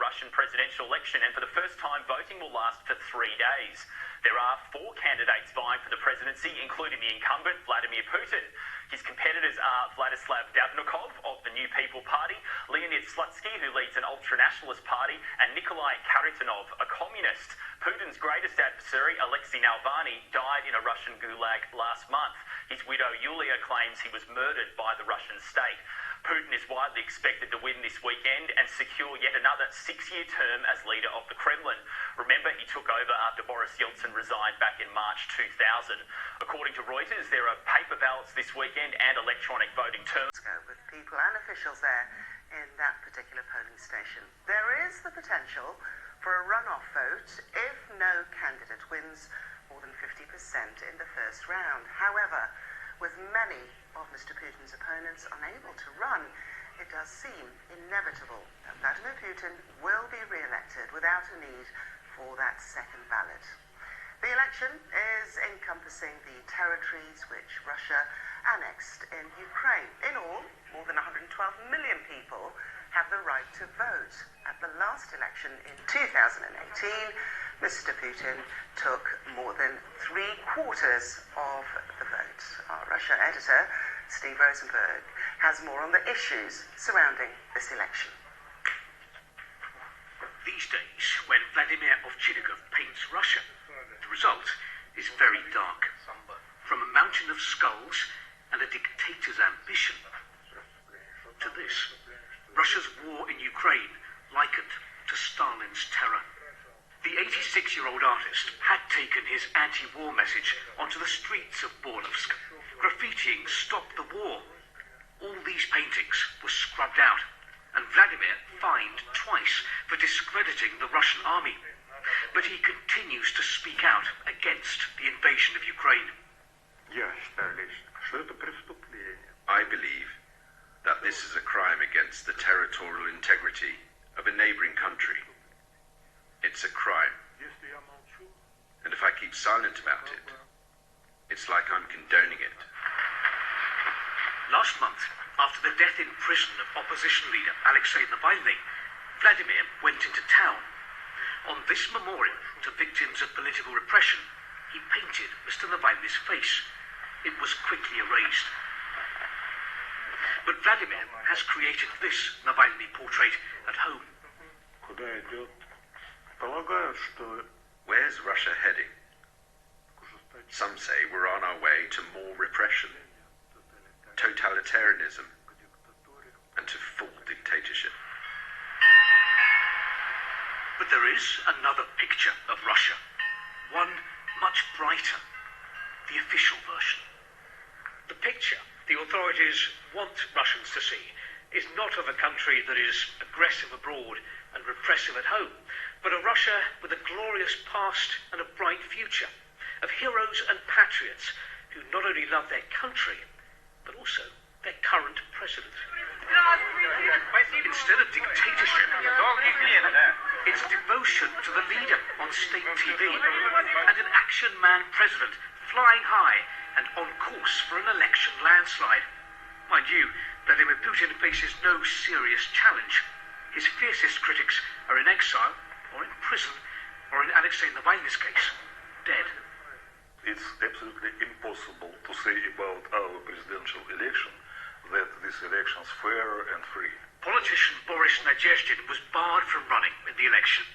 Russian presidential election, and for the first time, voting will last for 3 days. There are 4 candidates vying for the presidency, including the incumbent Vladimir Putin. His competitors are Vladislav Davnikov of the New People Party, Leonid Slutsky, who leads an ultranationalist party, and Nikolai Kharitonov, a communist. Putin's greatest adversary, Alexei Navalny, died in a Russian gulag last month. His widow Yulia claims he was murdered by the Russian state. Putin is widely expected to win this weekend and secure yet another 6-year term as leader of the Kremlin. Remember, he took over after Boris Yeltsin resigned back in March 2000. According to Reuters, there are paper ballots this weekend and electronic voting terminals. With people and officials there in that particular polling station. There is the potential for a runoff vote if no candidate wins more than 50% in the first round. However, with many of Mr. Putin's opponents unable to run, it does seem inevitable that Vladimir Putin will be re-elected without a need for that second ballot. The election is encompassing the territories which Russia annexed in Ukraine. In all, more than 112 million people have the right to vote. At the last election in 2018, Mr. Putin took more than 3/4 of the vote. Our Russia editor, Steve Rosenberg, has more on the issues surrounding this election. These days, when Vladimir Ovchinnikov paints Russia, the result is very dark. From a mountain of skulls and a dictator's ambition to this, Russia's war in Ukraine likened to Stalin's terror. The 86-year-old artist had taken his anti-war message onto the streets of Borlovsk, graffitiing "Stop the War." All these paintings were scrubbed out, and Vladimir fined twice for discrediting the Russian army. But he continues to speak out against the invasion of Ukraine. I believe that this is a crime against the territorial integrity of a neighboring country. It's a crime. And if I keep silent about it, it's like I'm condoning it. Last month, after the death in prison of opposition leader Alexei Navalny, Vladimir went into town. On this memorial to victims of political repression, he painted Mr. Navalny's face. It was quickly erased. But Vladimir has created this Navalny portrait at home. Where's Russia heading? Some say we're on our way to more repression, totalitarianism, and to full dictatorship. But there is another picture of Russia, one much brighter, the official version. The picture the authorities want Russians to see is not of a country that is aggressive abroad and repressive at home, but a Russia with a glorious past and a bright future, of heroes and patriots who not only love their country, but also their current president. Instead of dictatorship, it's devotion to the leader on state TV and an action man president flying high and on course for an election landslide. Mind you, Vladimir Putin faces no serious challenge. His fiercest critics are in exile, or in prison, or in Alexei Navalny's case, dead. It's absolutely impossible to say about our presidential election that this election is fair and free. Politician Boris Nadezhdin was barred from running in the election.